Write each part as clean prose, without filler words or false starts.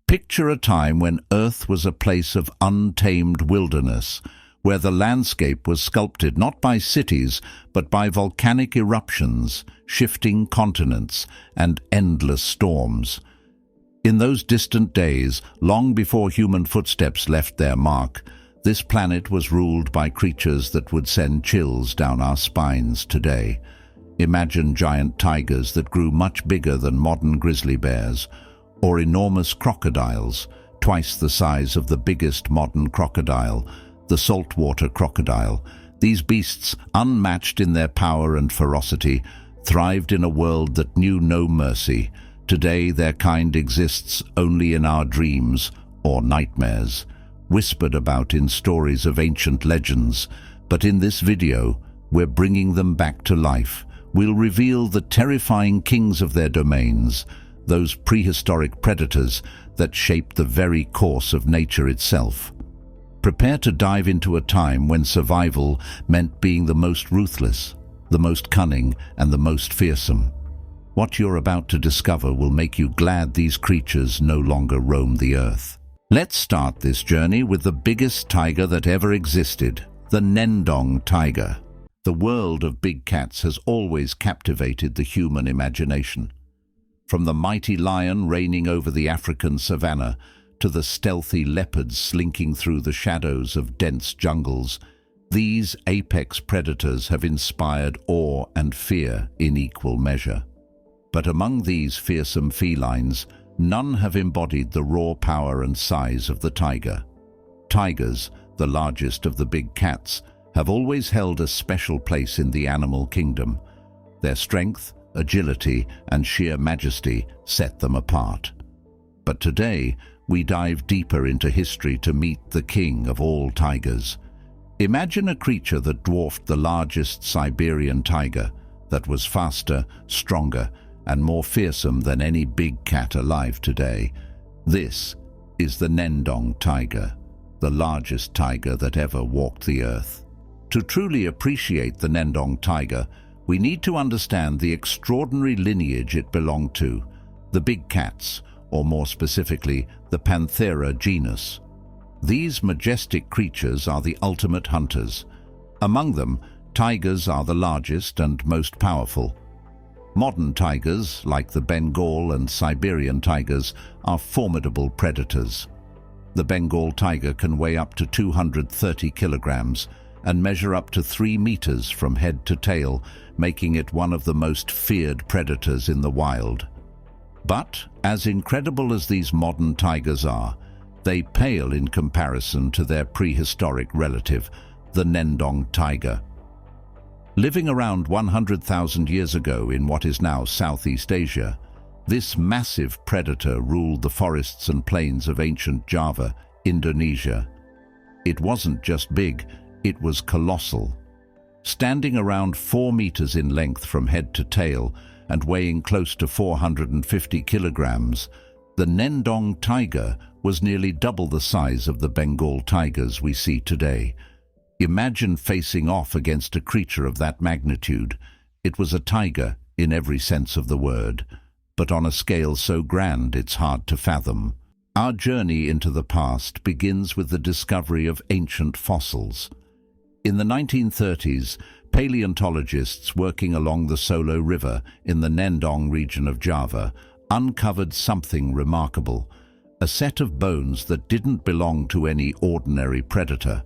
Picture a time when Earth was a place of untamed wilderness, where the landscape was sculpted not by cities, but by volcanic eruptions, shifting continents, and endless storms. In those distant days, long before human footsteps left their mark, this planet was ruled by creatures that would send chills down our spines today. Imagine giant tigers that grew much bigger than modern grizzly bears, or enormous crocodiles, twice the size of the biggest modern crocodile, the saltwater crocodile. These beasts, unmatched in their power and ferocity, thrived in a world that knew no mercy. Today their kind exists only in our dreams or nightmares, whispered about in stories of ancient legends. But in this video, we're bringing them back to life. We'll reveal the terrifying kings of their domains, those prehistoric predators that shaped the very course of nature itself. Prepare to dive into a time when survival meant being the most ruthless, the most cunning, and the most fearsome. What you're about to discover will make you glad these creatures no longer roam the earth. Let's start this journey with the biggest tiger that ever existed, the Ngandong Tiger. The world of big cats has always captivated the human imagination. From the mighty lion reigning over the African savanna to the stealthy leopards slinking through the shadows of dense jungles, these apex predators have inspired awe and fear in equal measure. But among these fearsome felines, none have embodied the raw power and size of the tiger. Tigers, the largest of the big cats, have always held a special place in the animal kingdom. Their strength, agility, and sheer majesty set them apart. But today, we dive deeper into history to meet the king of all tigers. Imagine a creature that dwarfed the largest Siberian tiger, that was faster, stronger, and more fearsome than any big cat alive today. This is the Ngandong Tiger, the largest tiger that ever walked the earth. To truly appreciate the Ngandong Tiger, we need to understand the extraordinary lineage it belonged to, the big cats, or more specifically, the Panthera genus. These majestic creatures are the ultimate hunters. Among them, tigers are the largest and most powerful. Modern tigers, like the Bengal and Siberian tigers, are formidable predators. The Bengal tiger can weigh up to 230 kilograms and measure up to 3 meters from head to tail, making it one of the most feared predators in the wild. But, as incredible as these modern tigers are, they pale in comparison to their prehistoric relative, the Ngandong Tiger. Living around 100,000 years ago in what is now Southeast Asia, this massive predator ruled the forests and plains of ancient Java, Indonesia. It wasn't just big, it was colossal. Standing around 4 meters in length from head to tail and weighing close to 450 kilograms, the Ngandong Tiger was nearly double the size of the Bengal tigers we see today. Imagine facing off against a creature of that magnitude. It was a tiger in every sense of the word, but on a scale so grand it's hard to fathom. Our journey into the past begins with the discovery of ancient fossils. In the 1930s, paleontologists working along the Solo River in the Ngandong region of Java uncovered something remarkable, a set of bones that didn't belong to any ordinary predator.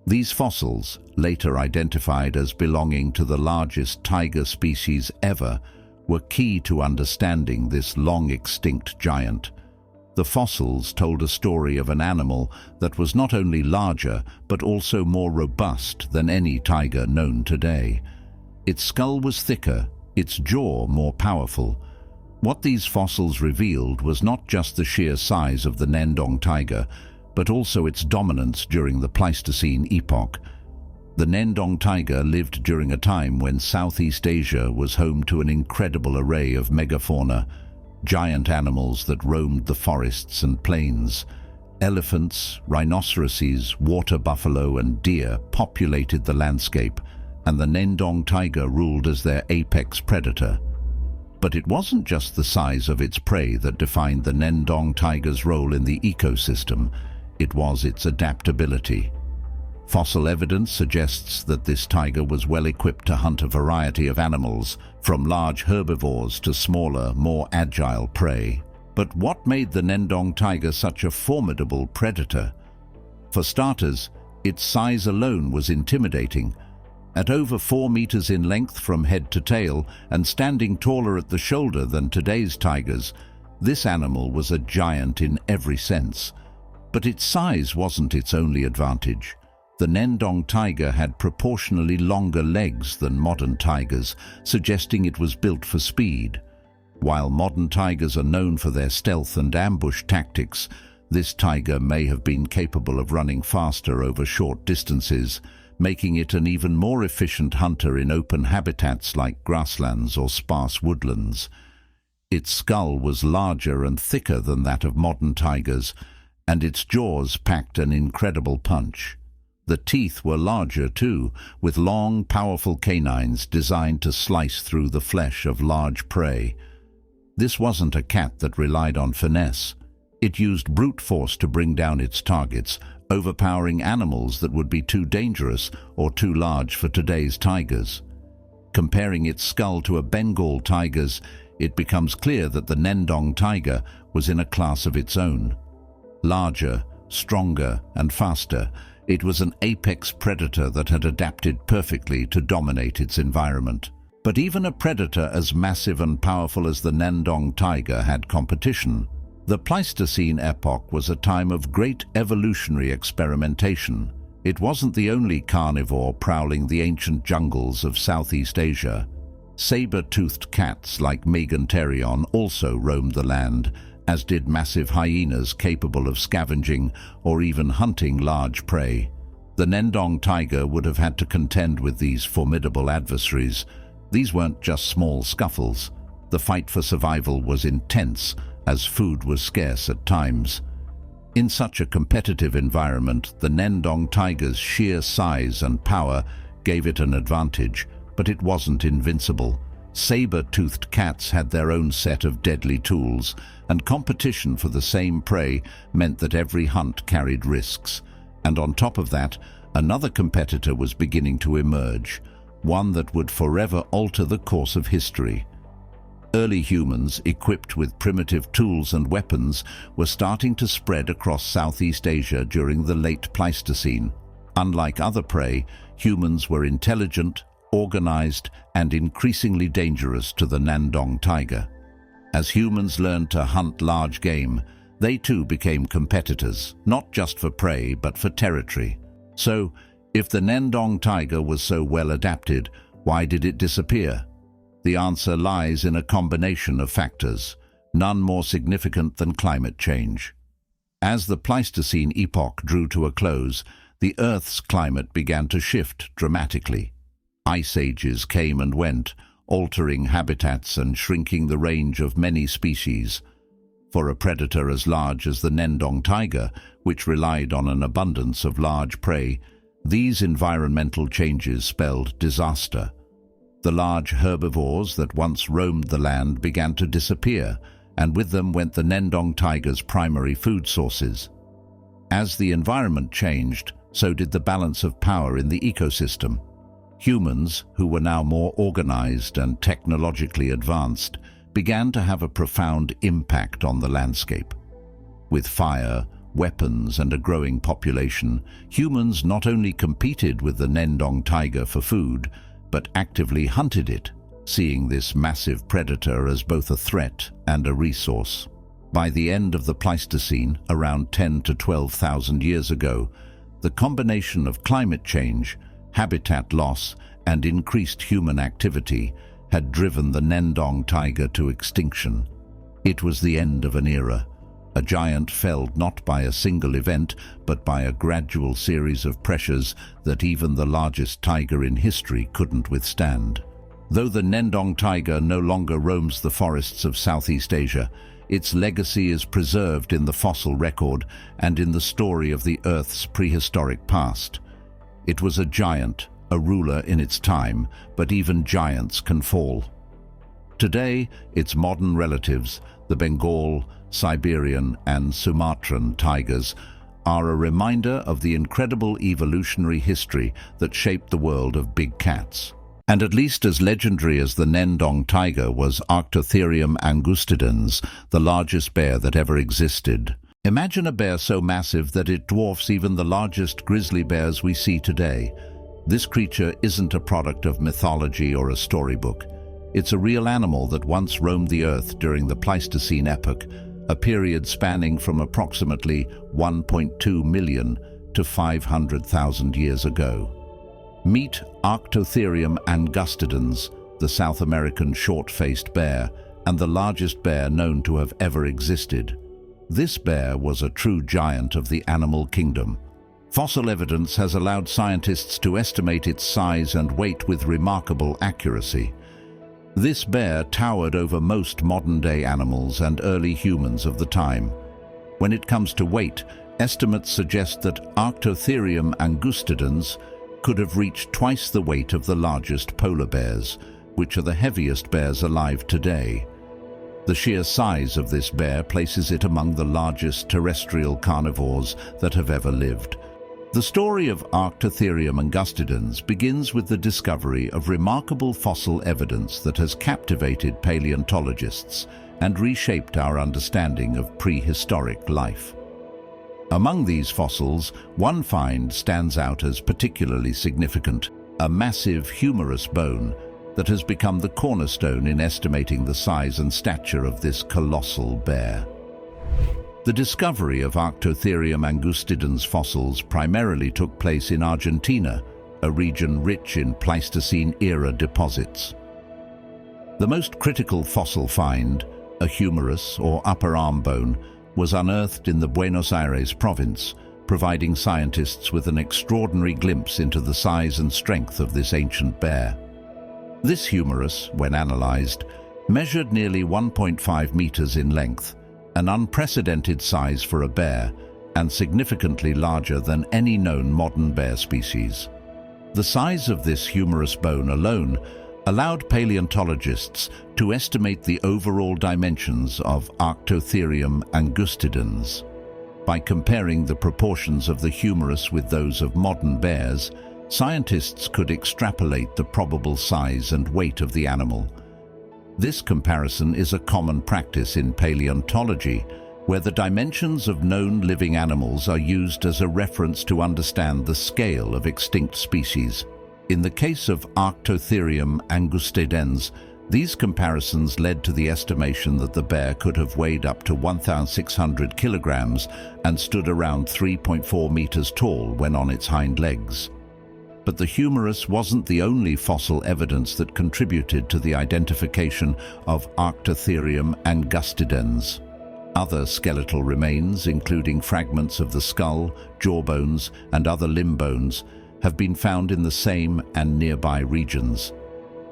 These fossils, later identified as belonging to the largest tiger species ever, were key to understanding this long-extinct giant. The fossils told a story of an animal that was not only larger but also more robust than any tiger known today. Its skull was thicker, its jaw more powerful. What these fossils revealed was not just the sheer size of the Ngandong tiger, but also its dominance during the Pleistocene epoch. The Ngandong tiger lived during a time when Southeast Asia was home to an incredible array of megafauna, giant animals that roamed the forests and plains. Elephants, rhinoceroses, water buffalo, and deer populated the landscape, and the Ngandong tiger ruled as their apex predator. But it wasn't just the size of its prey that defined the Ngandong tiger's role in the ecosystem, it was its adaptability. Fossil evidence suggests that this tiger was well equipped to hunt a variety of animals, from large herbivores to smaller, more agile prey. But what made the Ngandong tiger such a formidable predator? For starters, its size alone was intimidating. At over 4 meters in length from head to tail and standing taller at the shoulder than today's tigers, this animal was a giant in every sense. But its size wasn't its only advantage. The Ngandong tiger had proportionally longer legs than modern tigers, suggesting it was built for speed. While modern tigers are known for their stealth and ambush tactics, this tiger may have been capable of running faster over short distances, making it an even more efficient hunter in open habitats like grasslands or sparse woodlands. Its skull was larger and thicker than that of modern tigers, and its jaws packed an incredible punch. The teeth were larger too, with long, powerful canines designed to slice through the flesh of large prey. This wasn't a cat that relied on finesse. It used brute force to bring down its targets, overpowering animals that would be too dangerous or too large for today's tigers. Comparing its skull to a Bengal tiger's, it becomes clear that the Ngandong tiger was in a class of its own. Larger, stronger, and faster, it was an apex predator that had adapted perfectly to dominate its environment. But even a predator as massive and powerful as the Ngandong tiger had competition. The Pleistocene epoch was a time of great evolutionary experimentation. It wasn't the only carnivore prowling the ancient jungles of Southeast Asia. Saber-toothed cats like Ngandong also roamed the land, as did massive hyenas capable of scavenging or even hunting large prey. The Ngandong tiger would have had to contend with these formidable adversaries. These weren't just small scuffles. The fight for survival was intense, as food was scarce at times. In such a competitive environment, the Ngandong tiger's sheer size and power gave it an advantage, but it wasn't invincible. Saber-toothed cats had their own set of deadly tools, and competition for the same prey meant that every hunt carried risks. And on top of that, another competitor was beginning to emerge, one that would forever alter the course of history. Early humans, equipped with primitive tools and weapons, were starting to spread across Southeast Asia during the late Pleistocene. Unlike other prey, humans were intelligent, organized, and increasingly dangerous to the Ngandong tiger. As humans learned to hunt large game, they too became competitors, not just for prey but for territory. So, if the Ngandong tiger was so well adapted, why did it disappear? The answer lies in a combination of factors, none more significant than climate change. As the Pleistocene epoch drew to a close, the Earth's climate began to shift dramatically. Ice ages came and went, altering habitats and shrinking the range of many species. For a predator as large as the Ngandong tiger, which relied on an abundance of large prey, these environmental changes spelled disaster. The large herbivores that once roamed the land began to disappear, and with them went the Ngandong tiger's primary food sources. As the environment changed, so did the balance of power in the ecosystem. Humans, who were now more organized and technologically advanced, began to have a profound impact on the landscape. With fire, weapons, and a growing population, humans not only competed with the Ngandong tiger for food, but actively hunted it, seeing this massive predator as both a threat and a resource. By the end of the Pleistocene, around 10 to 12,000 years ago, the combination of climate change, habitat loss, and increased human activity had driven the Ngandong tiger to extinction. It was the end of an era, a giant felled not by a single event, but by a gradual series of pressures that even the largest tiger in history couldn't withstand. Though the Ngandong tiger no longer roams the forests of Southeast Asia, its legacy is preserved in the fossil record and in the story of the Earth's prehistoric past. It was a giant, a ruler in its time, but even giants can fall. Today, its modern relatives, the Bengal, Siberian and Sumatran tigers, are a reminder of the incredible evolutionary history that shaped the world of big cats. And at least as legendary as the Ngandong tiger was Arctotherium angustidens, the largest bear that ever existed. Imagine a bear so massive that it dwarfs even the largest grizzly bears we see today. This creature isn't a product of mythology or a storybook. It's a real animal that once roamed the earth during the Pleistocene epoch, a period spanning from approximately 1.2 million to 500,000 years ago. Meet Arctotherium angustidens, the South American short-faced bear, and the largest bear known to have ever existed. This bear was a true giant of the animal kingdom. Fossil evidence has allowed scientists to estimate its size and weight with remarkable accuracy. This bear towered over most modern-day animals and early humans of the time. When it comes to weight, estimates suggest that Arctotherium angustidens could have reached twice the weight of the largest polar bears, which are the heaviest bears alive today. The sheer size of this bear places it among the largest terrestrial carnivores that have ever lived. The story of Arctotherium angustidens begins with the discovery of remarkable fossil evidence that has captivated paleontologists and reshaped our understanding of prehistoric life. Among these fossils, one find stands out as particularly significant: a massive humerus bone that has become the cornerstone in estimating the size and stature of this colossal bear. The discovery of Arctotherium angustidens fossils primarily took place in Argentina, a region rich in Pleistocene-era deposits. The most critical fossil find, a humerus or upper arm bone, was unearthed in the Buenos Aires province, providing scientists with an extraordinary glimpse into the size and strength of this ancient bear. This humerus, when analyzed, measured nearly 1.5 meters in length, an unprecedented size for a bear, and significantly larger than any known modern bear species. The size of this humerus bone alone allowed paleontologists to estimate the overall dimensions of Arctotherium angustidens. By comparing the proportions of the humerus with those of modern bears, scientists could extrapolate the probable size and weight of the animal. This comparison is a common practice in paleontology, where the dimensions of known living animals are used as a reference to understand the scale of extinct species. In the case of Arctotherium angustidens, these comparisons led to the estimation that the bear could have weighed up to 1,600 kilograms and stood around 3.4 meters tall when on its hind legs. But the humerus wasn't the only fossil evidence that contributed to the identification of Arctotherium angustidens. Other skeletal remains, including fragments of the skull, jawbones, and other limb bones, have been found in the same and nearby regions.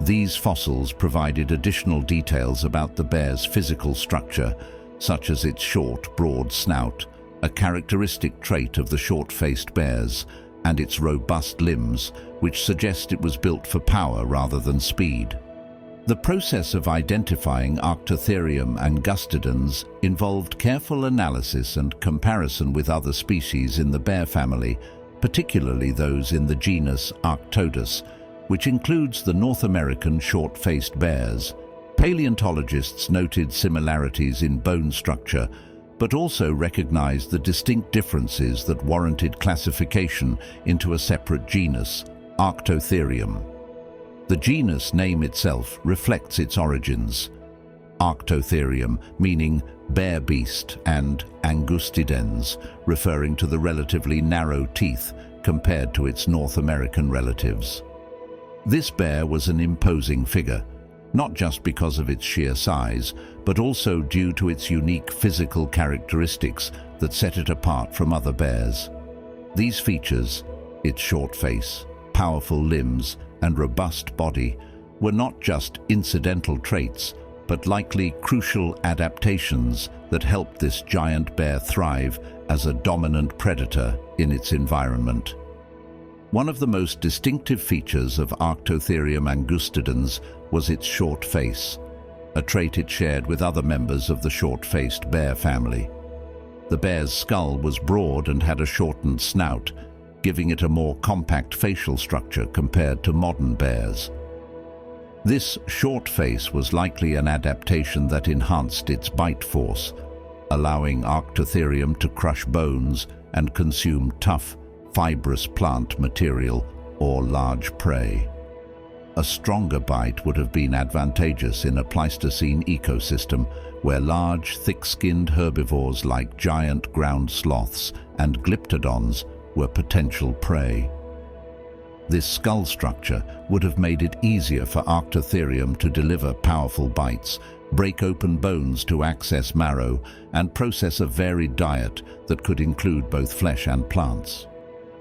These fossils provided additional details about the bear's physical structure, such as its short, broad snout, a characteristic trait of the short-faced bears, and its robust limbs, which suggest it was built for power rather than speed. The process of identifying Arctotherium angustidens involved careful analysis and comparison with other species in the bear family, particularly those in the genus Arctodus, which includes the North American short-faced bears. Paleontologists noted similarities in bone structure, but also recognized the distinct differences that warranted classification into a separate genus, Arctotherium. The genus name itself reflects its origins. Arctotherium, meaning bear beast, and angustidens, referring to the relatively narrow teeth compared to its North American relatives. This bear was an imposing figure, not just because of its sheer size, but also due to its unique physical characteristics that set it apart from other bears. These features, its short face, powerful limbs, and robust body, were not just incidental traits, but likely crucial adaptations that helped this giant bear thrive as a dominant predator in its environment. One of the most distinctive features of Arctotherium angustidens was its short face. a trait it shared with other members of the short-faced bear family. The bear's skull was broad and had a shortened snout, giving it a more compact facial structure compared to modern bears. This short face was likely an adaptation that enhanced its bite force, allowing Arctotherium to crush bones and consume tough, fibrous plant material or large prey. A stronger bite would have been advantageous in a Pleistocene ecosystem where large, thick-skinned herbivores like giant ground sloths and glyptodons were potential prey. This skull structure would have made it easier for Arctotherium to deliver powerful bites, break open bones to access marrow, and process a varied diet that could include both flesh and plants.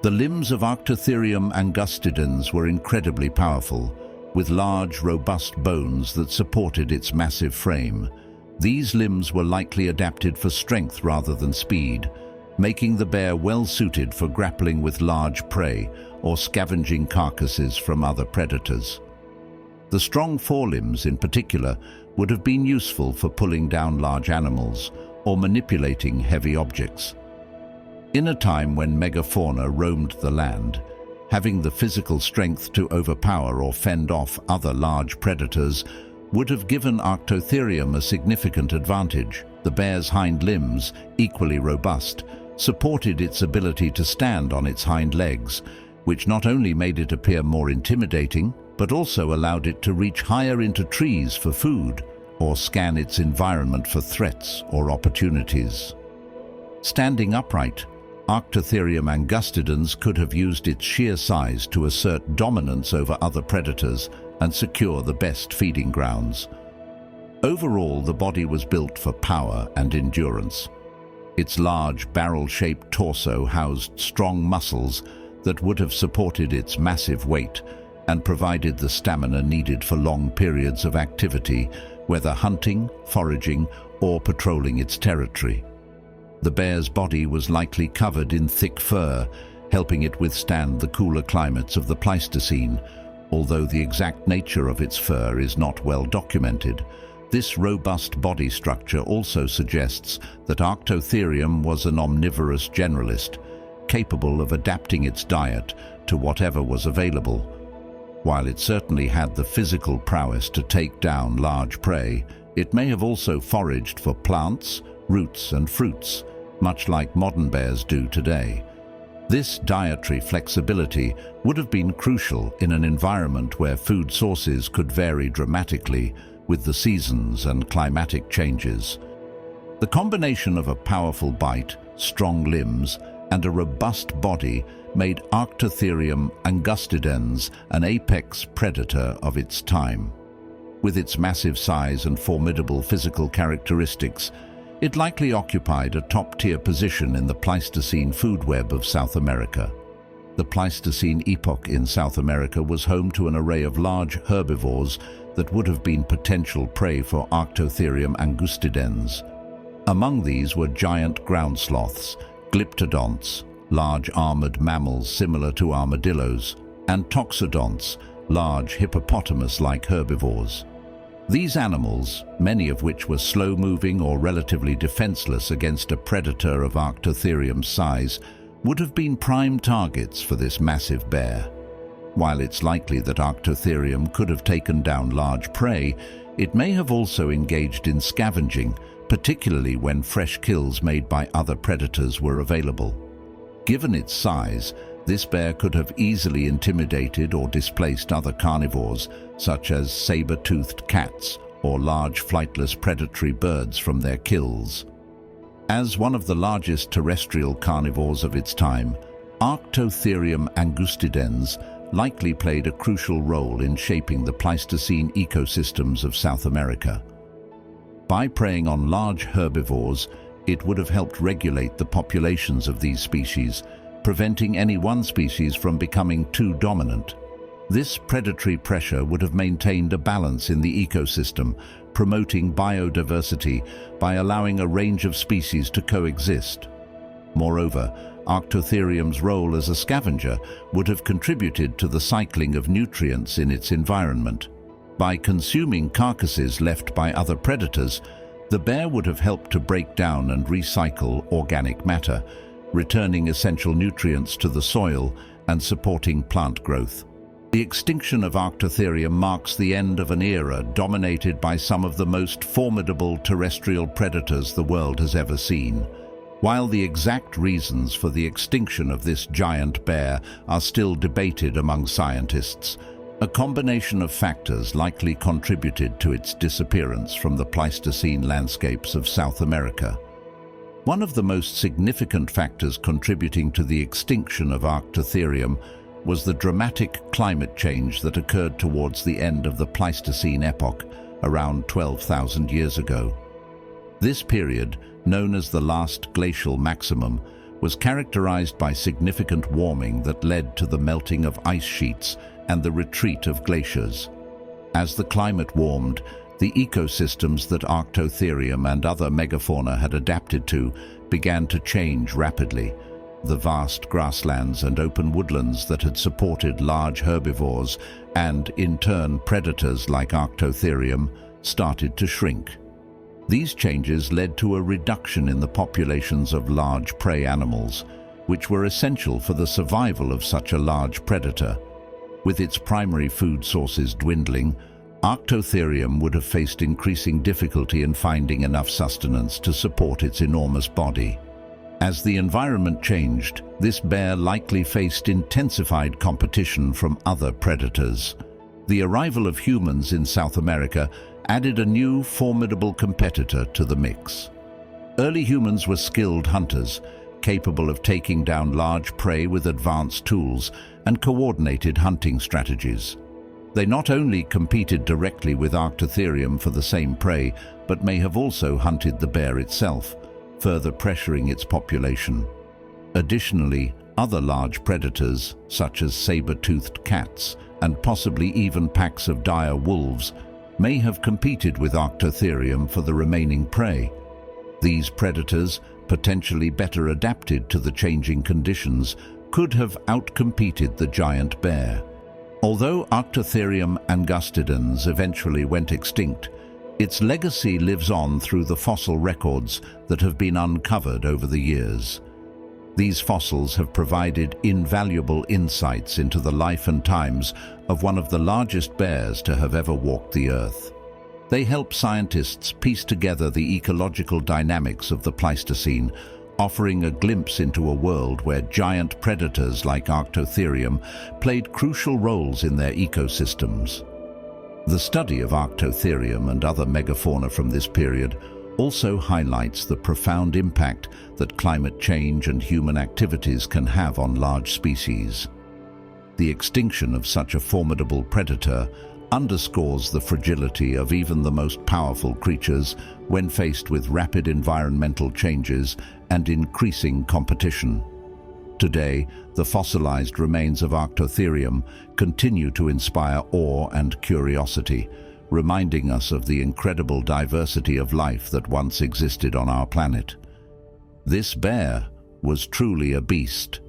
The limbs of Arctotherium angustidens were incredibly powerful, with large, robust bones that supported its massive frame. These limbs were likely adapted for strength rather than speed, making the bear well-suited for grappling with large prey or scavenging carcasses from other predators. The strong forelimbs, in particular, would have been useful for pulling down large animals or manipulating heavy objects. In a time when megafauna roamed the land, having the physical strength to overpower or fend off other large predators would have given Arctotherium a significant advantage. The bear's hind limbs, equally robust, supported its ability to stand on its hind legs, which not only made it appear more intimidating, but also allowed it to reach higher into trees for food or scan its environment for threats or opportunities. Standing upright, Arctotherium angustidens could have used its sheer size to assert dominance over other predators and secure the best feeding grounds. Overall, the body was built for power and endurance. Its large, barrel-shaped torso housed strong muscles that would have supported its massive weight and provided the stamina needed for long periods of activity, whether hunting, foraging, or patrolling its territory. The bear's body was likely covered in thick fur, helping it withstand the cooler climates of the Pleistocene, although the exact nature of its fur is not well documented. This robust body structure also suggests that Arctotherium was an omnivorous generalist, capable of adapting its diet to whatever was available. While it certainly had the physical prowess to take down large prey, it may have also foraged for plants, roots, and fruits, much like modern bears do today. This dietary flexibility would have been crucial in an environment where food sources could vary dramatically with the seasons and climatic changes. The combination of a powerful bite, strong limbs, and a robust body made Arctotherium angustidens an apex predator of its time. With its massive size and formidable physical characteristics, it likely occupied a top-tier position in the Pleistocene food web of South America. The Pleistocene epoch in South America was home to an array of large herbivores that would have been potential prey for Arctotherium angustidens. Among these were giant ground sloths, glyptodonts, large armored mammals similar to armadillos, and toxodonts, large hippopotamus-like herbivores. These animals, many of which were slow-moving or relatively defenseless against a predator of Arctotherium's size, would have been prime targets for this massive bear. While it's likely that Arctotherium could have taken down large prey, it may have also engaged in scavenging, particularly when fresh kills made by other predators were available. Given its size, this bear could have easily intimidated or displaced other carnivores, such as saber-toothed cats or large flightless predatory birds from their kills. As one of the largest terrestrial carnivores of its time, Arctotherium angustidens likely played a crucial role in shaping the Pleistocene ecosystems of South America. By preying on large herbivores, it would have helped regulate the populations of these species, preventing any one species from becoming too dominant. This predatory pressure would have maintained a balance in the ecosystem, promoting biodiversity by allowing a range of species to coexist. Moreover, Arctotherium's role as a scavenger would have contributed to the cycling of nutrients in its environment. By consuming carcasses left by other predators, the bear would have helped to break down and recycle organic matter, returning essential nutrients to the soil and supporting plant growth. The extinction of Arctotherium marks the end of an era dominated by some of the most formidable terrestrial predators the world has ever seen. While the exact reasons for the extinction of this giant bear are still debated among scientists, a combination of factors likely contributed to its disappearance from the Pleistocene landscapes of South America. One of the most significant factors contributing to the extinction of Arctotherium was the dramatic climate change that occurred towards the end of the Pleistocene epoch, around 12,000 years ago. This period, known as the last glacial maximum, was characterized by significant warming that led to the melting of ice sheets and the retreat of glaciers. As the climate warmed, the ecosystems that Arctotherium and other megafauna had adapted to began to change rapidly. The vast grasslands and open woodlands that had supported large herbivores and, in turn, predators like Arctotherium started to shrink. These changes led to a reduction in the populations of large prey animals, which were essential for the survival of such a large predator. With its primary food sources dwindling, Arctotherium would have faced increasing difficulty in finding enough sustenance to support its enormous body. As the environment changed, this bear likely faced intensified competition from other predators. The arrival of humans in South America added a new, formidable competitor to the mix. Early humans were skilled hunters, capable of taking down large prey with advanced tools and coordinated hunting strategies. They not only competed directly with Arctotherium for the same prey, but may have also hunted the bear itself, further pressuring its population. Additionally, other large predators, such as saber-toothed cats and possibly even packs of dire wolves, may have competed with Arctotherium for the remaining prey. These predators, potentially better adapted to the changing conditions, could have outcompeted the giant bear. Although Arctotherium angustidens eventually went extinct, its legacy lives on through the fossil records that have been uncovered over the years. These fossils have provided invaluable insights into the life and times of one of the largest bears to have ever walked the earth. They help scientists piece together the ecological dynamics of the Pleistocene, offering a glimpse into a world where giant predators like Arctotherium played crucial roles in their ecosystems. The study of Arctotherium and other megafauna from this period also highlights the profound impact that climate change and human activities can have on large species. The extinction of such a formidable predator underscores the fragility of even the most powerful creatures when faced with rapid environmental changes and increasing competition. Today, the fossilized remains of Arctotherium continue to inspire awe and curiosity, reminding us of the incredible diversity of life that once existed on our planet. This bear was truly a beast,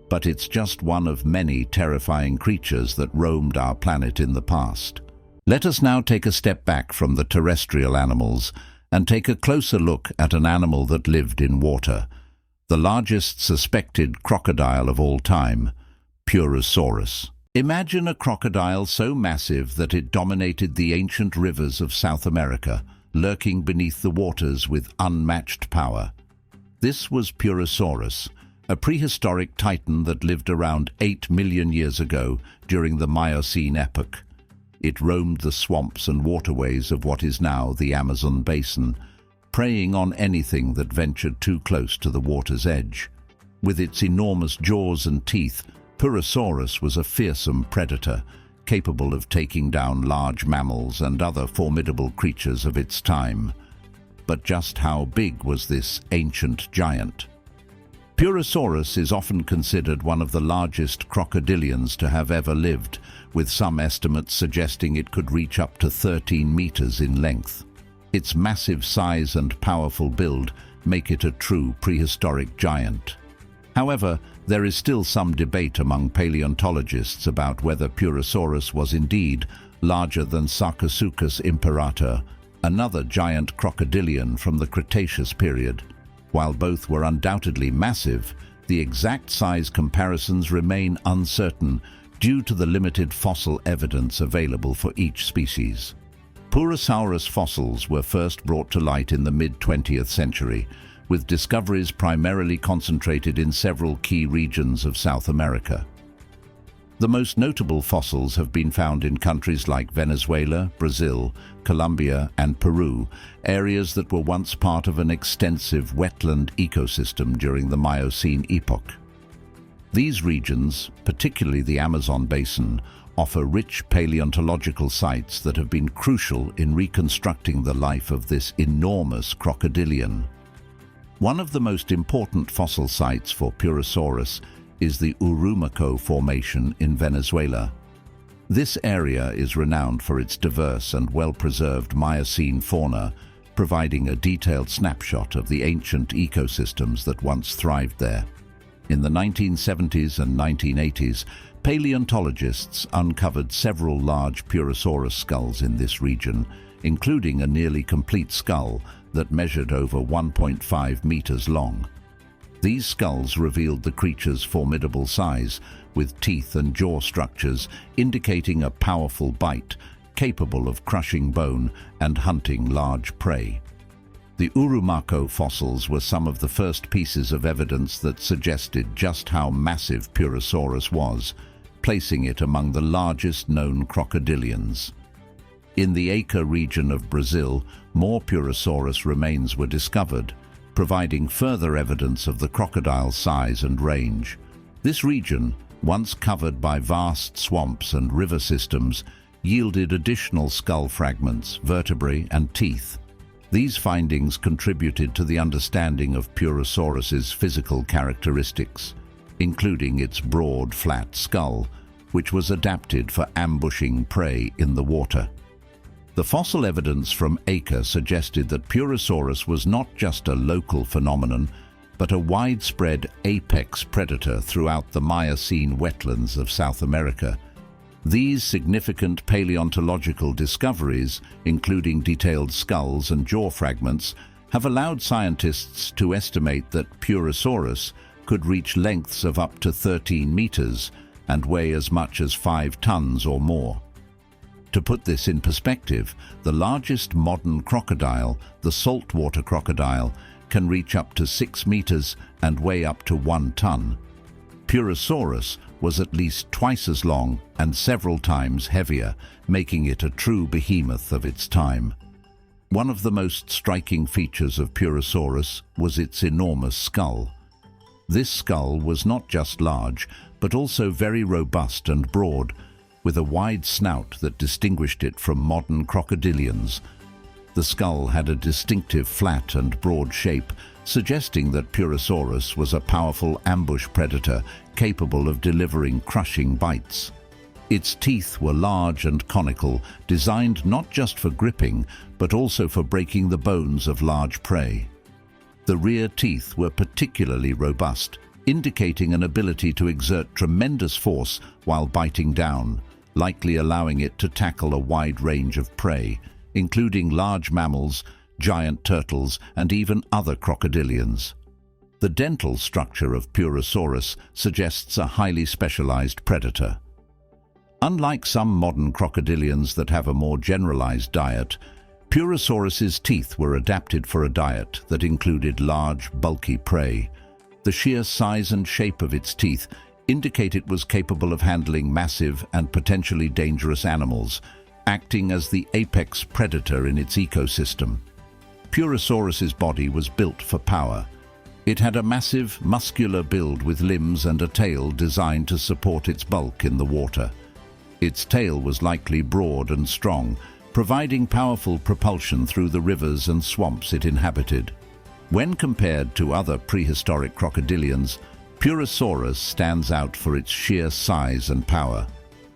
but it's just one of many terrifying creatures that roamed our planet in the past. Let us now take a step back from the terrestrial animals and take a closer look at an animal that lived in water, the largest suspected crocodile of all time, Purussaurus. Imagine a crocodile so massive that it dominated the ancient rivers of South America, lurking beneath the waters with unmatched power. This was Purussaurus, a prehistoric titan that lived around 8 million years ago during the Miocene epoch. It roamed the swamps and waterways of what is now the Amazon basin, preying on anything that ventured too close to the water's edge. With its enormous jaws and teeth, Purussaurus was a fearsome predator, capable of taking down large mammals and other formidable creatures of its time. But just how big was this ancient giant? Purussaurus is often considered one of the largest crocodilians to have ever lived, with some estimates suggesting it could reach up to 13 meters in length. Its massive size and powerful build make it a true prehistoric giant. However, there is still some debate among paleontologists about whether Purussaurus was indeed larger than Sarcosuchus imperator, another giant crocodilian from the Cretaceous period. While both were undoubtedly massive, the exact size comparisons remain uncertain due to the limited fossil evidence available for each species. Purussaurus fossils were first brought to light in the mid-20th century, with discoveries primarily concentrated in several key regions of South America. The most notable fossils have been found in countries like Venezuela, Brazil, Colombia, and Peru, areas that were once part of an extensive wetland ecosystem during the Miocene epoch. These regions, particularly the Amazon basin, offer rich paleontological sites that have been crucial in reconstructing the life of this enormous crocodilian. One of the most important fossil sites for Purussaurus is the Urumaco Formation in Venezuela. This area is renowned for its diverse and well-preserved Miocene fauna, providing a detailed snapshot of the ancient ecosystems that once thrived there. In the 1970s and 1980s, paleontologists uncovered several large Purussaurus skulls in this region, including a nearly complete skull that measured over 1.5 meters long. These skulls revealed the creature's formidable size, with teeth and jaw structures indicating a powerful bite, capable of crushing bone and hunting large prey. The Urumaco fossils were some of the first pieces of evidence that suggested just how massive Purussaurus was, placing it among the largest known crocodilians. In the Acre region of Brazil, more Purussaurus remains were discovered, providing further evidence of the crocodile's size and range. This region, once covered by vast swamps and river systems, yielded additional skull fragments, vertebrae, and teeth. These findings contributed to the understanding of Purussaurus's physical characteristics, including its broad, flat skull, which was adapted for ambushing prey in the water. The fossil evidence from Acre suggested that Purussaurus was not just a local phenomenon, but a widespread apex predator throughout the Miocene wetlands of South America. These significant paleontological discoveries, including detailed skulls and jaw fragments, have allowed scientists to estimate that Purussaurus could reach lengths of up to 13 meters and weigh as much as 5 tons or more. To put this in perspective, the largest modern crocodile, the saltwater crocodile, can reach up to 6 meters and weigh up to 1 ton. Purussaurus was at least twice as long and several times heavier, making it a true behemoth of its time. One of the most striking features of Purussaurus was its enormous skull. This skull was not just large, but also very robust and broad, with a wide snout that distinguished it from modern crocodilians. The skull had a distinctive flat and broad shape, suggesting that Purussaurus was a powerful ambush predator capable of delivering crushing bites. Its teeth were large and conical, designed not just for gripping, but also for breaking the bones of large prey. The rear teeth were particularly robust, indicating an ability to exert tremendous force while biting down, likely allowing it to tackle a wide range of prey, including large mammals, giant turtles, and even other crocodilians. The dental structure of Purussaurus suggests a highly specialized predator. Unlike some modern crocodilians that have a more generalized diet, Purussaurus's teeth were adapted for a diet that included large, bulky prey. The sheer size and shape of its teeth indicate it was capable of handling massive and potentially dangerous animals, acting as the apex predator in its ecosystem. Purussaurus's body was built for power. It had a massive, muscular build with limbs and a tail designed to support its bulk in the water. Its tail was likely broad and strong, providing powerful propulsion through the rivers and swamps it inhabited. When compared to other prehistoric crocodilians, Purussaurus stands out for its sheer size and power.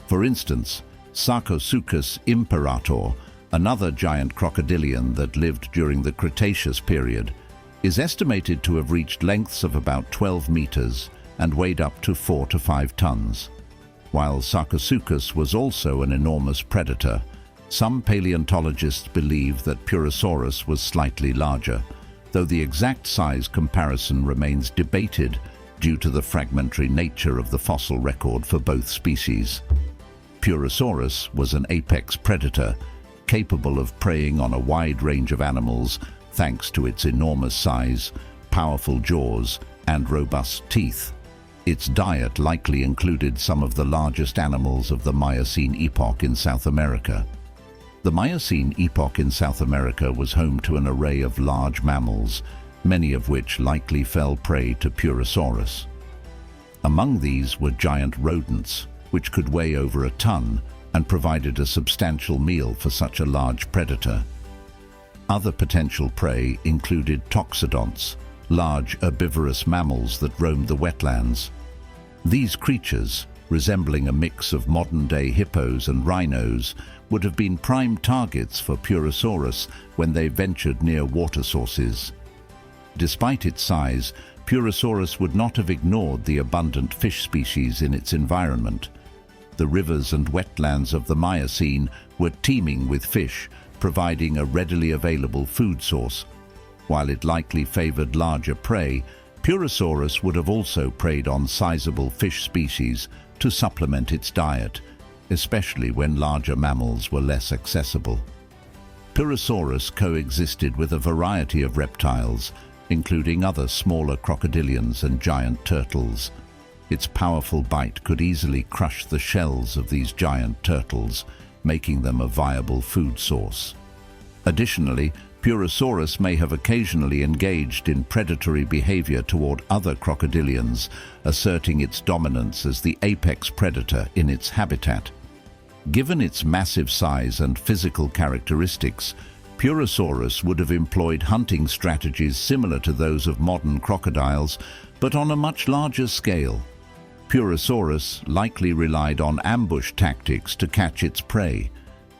For instance, Sarcosuchus imperator, another giant crocodilian that lived during the Cretaceous period, is estimated to have reached lengths of about 12 meters and weighed up to 4 to 5 tons. While Sarcosuchus was also an enormous predator, some paleontologists believe that Purussaurus was slightly larger, though the exact size comparison remains debated due to the fragmentary nature of the fossil record for both species. Purussaurus was an apex predator, capable of preying on a wide range of animals thanks to its enormous size, powerful jaws, and robust teeth. Its diet likely included some of the largest animals of the Miocene epoch in South America. The Miocene epoch in South America was home to an array of large mammals, many of which likely fell prey to Purussaurus. Among these were giant rodents, which could weigh over a ton and provided a substantial meal for such a large predator. Other potential prey included toxodonts, large herbivorous mammals that roamed the wetlands. These creatures, resembling a mix of modern-day hippos and rhinos, would have been prime targets for Purussaurus when they ventured near water sources. Despite its size, Purussaurus would not have ignored the abundant fish species in its environment. The rivers and wetlands of the Miocene were teeming with fish, providing a readily available food source. While it likely favored larger prey, Purussaurus would have also preyed on sizable fish species to supplement its diet, especially when larger mammals were less accessible. Purussaurus coexisted with a variety of reptiles, including other smaller crocodilians and giant turtles. Its powerful bite could easily crush the shells of these giant turtles, making them a viable food source. Additionally, Purussaurus may have occasionally engaged in predatory behavior toward other crocodilians, asserting its dominance as the apex predator in its habitat. Given its massive size and physical characteristics, Purussaurus would have employed hunting strategies similar to those of modern crocodiles, but on a much larger scale. Purussaurus likely relied on ambush tactics to catch its prey.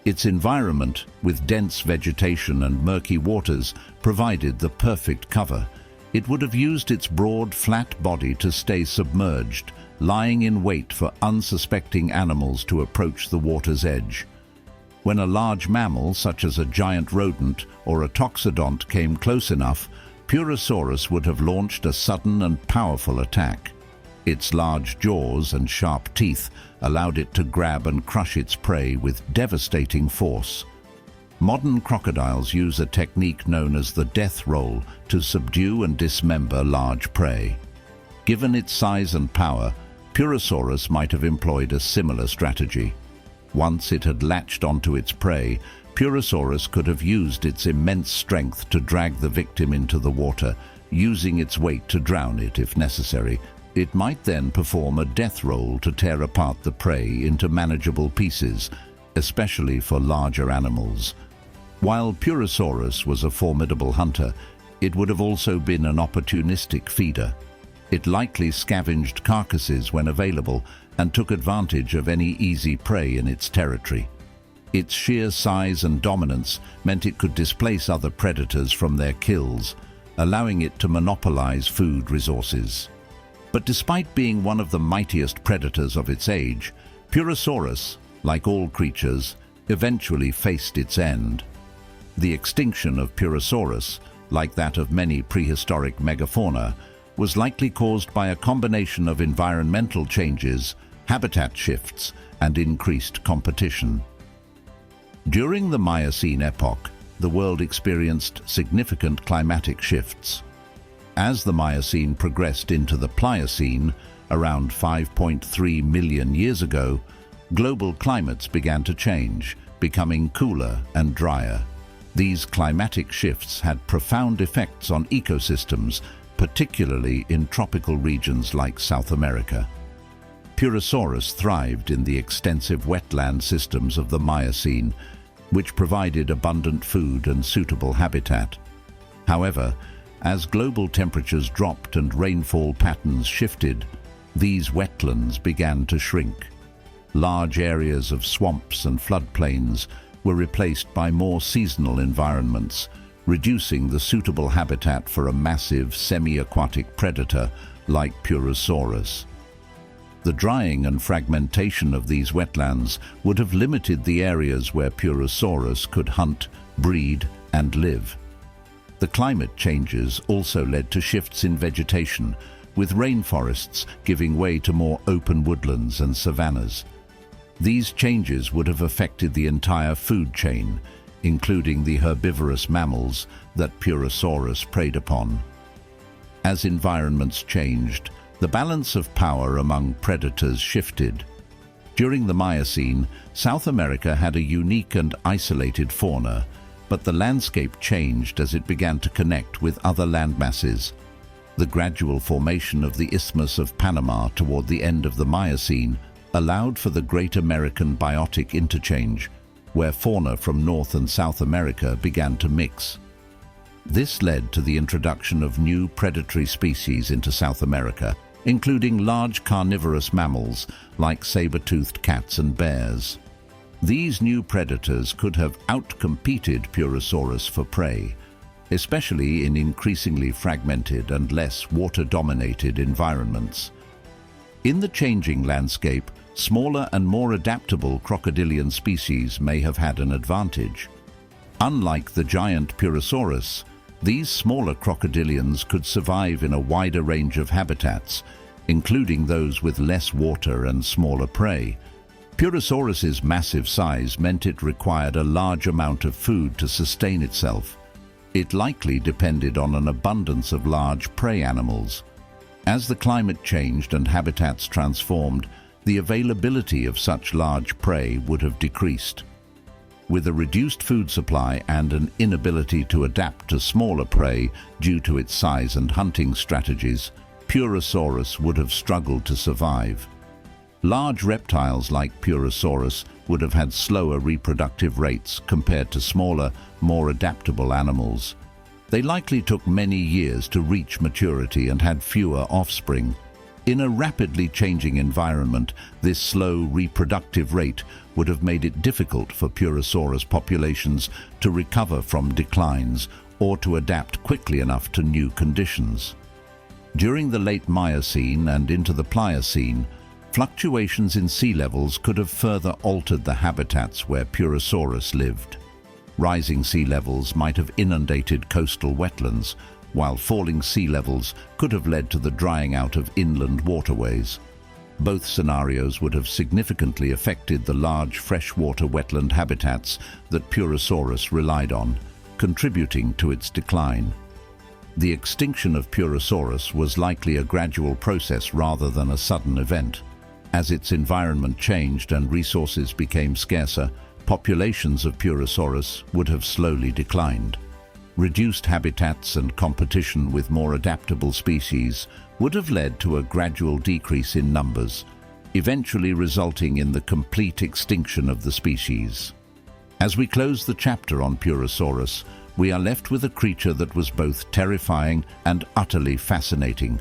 Its environment, with dense vegetation and murky waters, provided the perfect cover. It would have used its broad, flat body to stay submerged, lying in wait for unsuspecting animals to approach the water's edge. When a large mammal, such as a giant rodent or a toxodont, came close enough, Purussaurus would have launched a sudden and powerful attack. Its large jaws and sharp teeth allowed it to grab and crush its prey with devastating force. Modern crocodiles use a technique known as the death roll to subdue and dismember large prey. Given its size and power, Purussaurus might have employed a similar strategy. Once it had latched onto its prey, Purussaurus could have used its immense strength to drag the victim into the water, using its weight to drown it if necessary. It might then perform a death roll to tear apart the prey into manageable pieces, especially for larger animals. While Purussaurus was a formidable hunter, it would have also been an opportunistic feeder. It likely scavenged carcasses when available and took advantage of any easy prey in its territory. Its sheer size and dominance meant it could displace other predators from their kills, allowing it to monopolize food resources. But despite being one of the mightiest predators of its age, Purussaurus, like all creatures, eventually faced its end. The extinction of Purussaurus, like that of many prehistoric megafauna, was likely caused by a combination of environmental changes, habitat shifts, and increased competition. During the Miocene epoch, the world experienced significant climatic shifts. As the Miocene progressed into the Pliocene, around 5.3 million years ago, global climates began to change, becoming cooler and drier. These climatic shifts had profound effects on ecosystems, particularly in tropical regions like South America. Purussaurus thrived in the extensive wetland systems of the Miocene, which provided abundant food and suitable habitat. However, as global temperatures dropped and rainfall patterns shifted, these wetlands began to shrink. Large areas of swamps and floodplains were replaced by more seasonal environments, reducing the suitable habitat for a massive semi-aquatic predator like Purussaurus. The drying and fragmentation of these wetlands would have limited the areas where Purussaurus could hunt, breed, and live. The climate changes also led to shifts in vegetation, with rainforests giving way to more open woodlands and savannas. These changes would have affected the entire food chain, including the herbivorous mammals that Purussaurus preyed upon. As environments changed, the balance of power among predators shifted. During the Miocene, South America had a unique and isolated fauna, but the landscape changed as it began to connect with other landmasses. The gradual formation of the Isthmus of Panama toward the end of the Miocene allowed for the Great American Biotic Interchange, where fauna from North and South America began to mix. This led to the introduction of new predatory species into South America, including large carnivorous mammals like saber-toothed cats and bears. These new predators could have outcompeted Purussaurus for prey, especially in increasingly fragmented and less water-dominated environments. In the changing landscape, smaller and more adaptable crocodilian species may have had an advantage. Unlike the giant Purussaurus, these smaller crocodilians could survive in a wider range of habitats, including those with less water and smaller prey. Purussaurus's massive size meant it required a large amount of food to sustain itself. It likely depended on an abundance of large prey animals. As the climate changed and habitats transformed, the availability of such large prey would have decreased. With a reduced food supply and an inability to adapt to smaller prey due to its size and hunting strategies, Purussaurus would have struggled to survive. Large reptiles like Purussaurus would have had slower reproductive rates compared to smaller, more adaptable animals. They likely took many years to reach maturity and had fewer offspring. In a rapidly changing environment, this slow reproductive rate would have made it difficult for Purussaurus populations to recover from declines or to adapt quickly enough to new conditions. During the late Miocene and into the Pliocene, fluctuations in sea levels could have further altered the habitats where Purussaurus lived. Rising sea levels might have inundated coastal wetlands, while falling sea levels could have led to the drying out of inland waterways. Both scenarios would have significantly affected the large freshwater wetland habitats that Purussaurus relied on, contributing to its decline. The extinction of Purussaurus was likely a gradual process rather than a sudden event. As its environment changed and resources became scarcer, populations of Purussaurus would have slowly declined. Reduced habitats and competition with more adaptable species would have led to a gradual decrease in numbers, eventually resulting in the complete extinction of the species. As we close the chapter on Purussaurus, we are left with a creature that was both terrifying and utterly fascinating,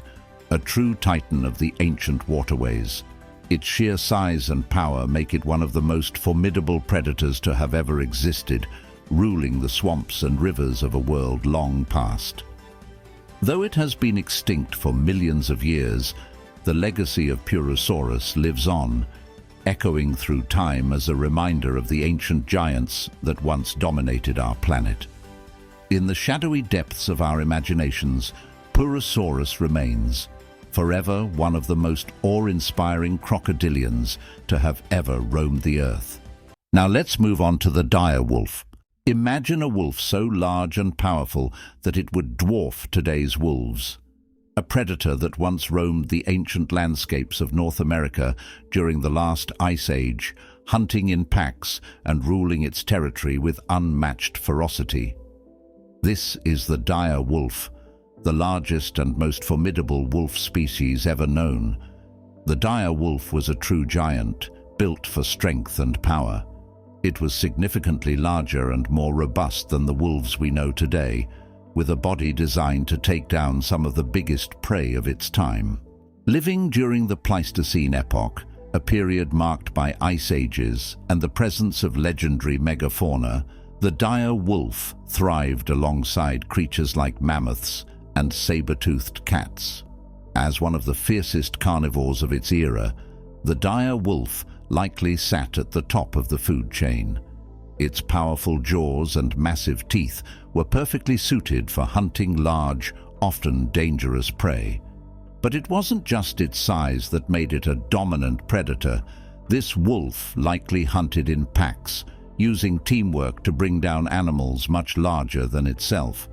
a true titan of the ancient waterways. Its sheer size and power make it one of the most formidable predators to have ever existed, ruling the swamps and rivers of a world long past. Though it has been extinct for millions of years, the legacy of Purussaurus lives on, echoing through time as a reminder of the ancient giants that once dominated our planet. In the shadowy depths of our imaginations, Purussaurus remains, forever one of the most awe-inspiring crocodilians to have ever roamed the earth. Now let's move on to the dire wolf. Imagine a wolf so large and powerful that it would dwarf today's wolves. A predator that once roamed the ancient landscapes of North America during the last ice age, hunting in packs and ruling its territory with unmatched ferocity. This is the dire wolf, the largest and most formidable wolf species ever known. The dire wolf was a true giant, built for strength and power. It was significantly larger and more robust than the wolves we know today, with a body designed to take down some of the biggest prey of its time. Living during the Pleistocene epoch, a period marked by ice ages and the presence of legendary megafauna, the dire wolf thrived alongside creatures like mammoths and saber-toothed cats. As one of the fiercest carnivores of its era, the dire wolf likely sat at the top of the food chain. Its powerful jaws and massive teeth were perfectly suited for hunting large, often dangerous prey. But it wasn't just its size that made it a dominant predator. This wolf likely hunted in packs, using teamwork to bring down animals much larger than itself.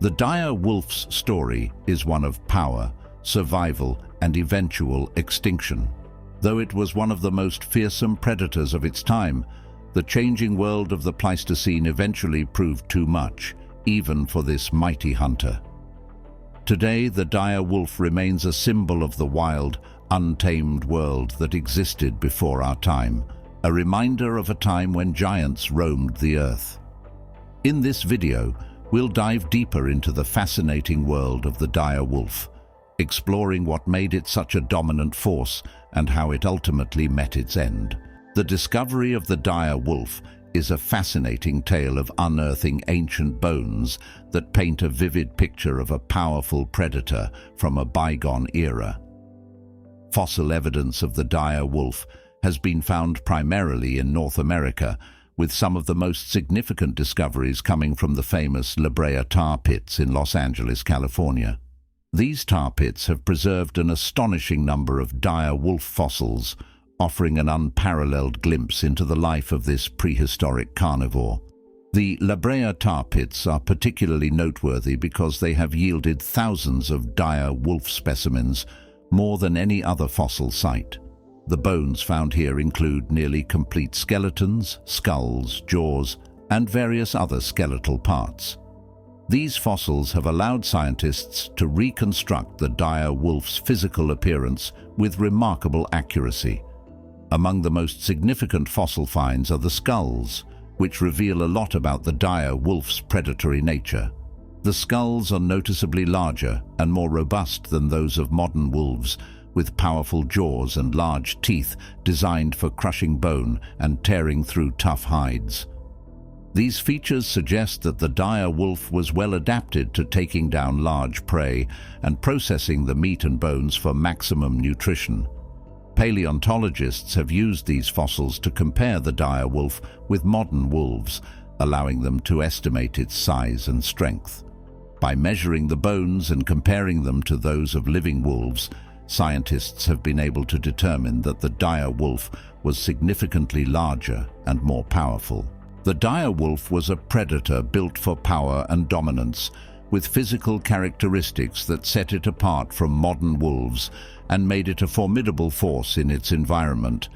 The dire wolf's story is one of power, survival, and eventual extinction. Though it was one of the most fearsome predators of its time, the changing world of the Pleistocene eventually proved too much, even for this mighty hunter. Today, the dire wolf remains a symbol of the wild, untamed world that existed before our time, a reminder of a time when giants roamed the earth. In this video, we'll dive deeper into the fascinating world of the dire wolf, exploring what made it such a dominant force and how it ultimately met its end. The discovery of the dire wolf is a fascinating tale of unearthing ancient bones that paint a vivid picture of a powerful predator from a bygone era. Fossil evidence of the dire wolf has been found primarily in North America, with some of the most significant discoveries coming from the famous La Brea tar pits in Los Angeles, California. These tar pits have preserved an astonishing number of dire wolf fossils, offering an unparalleled glimpse into the life of this prehistoric carnivore. The La Brea tar pits are particularly noteworthy because they have yielded thousands of dire wolf specimens, more than any other fossil site. The bones found here include nearly complete skeletons, skulls, jaws, and various other skeletal parts. These fossils have allowed scientists to reconstruct the dire wolf's physical appearance with remarkable accuracy. Among the most significant fossil finds are the skulls, which reveal a lot about the dire wolf's predatory nature. The skulls are noticeably larger and more robust than those of modern wolves, with powerful jaws and large teeth designed for crushing bone and tearing through tough hides. These features suggest that the dire wolf was well adapted to taking down large prey and processing the meat and bones for maximum nutrition. Paleontologists have used these fossils to compare the dire wolf with modern wolves, allowing them to estimate its size and strength. By measuring the bones and comparing them to those of living wolves, scientists have been able to determine that the dire wolf was significantly larger and more powerful. The dire wolf was a predator built for power and dominance, with physical characteristics that set it apart from modern wolves and made it a formidable force in its environment.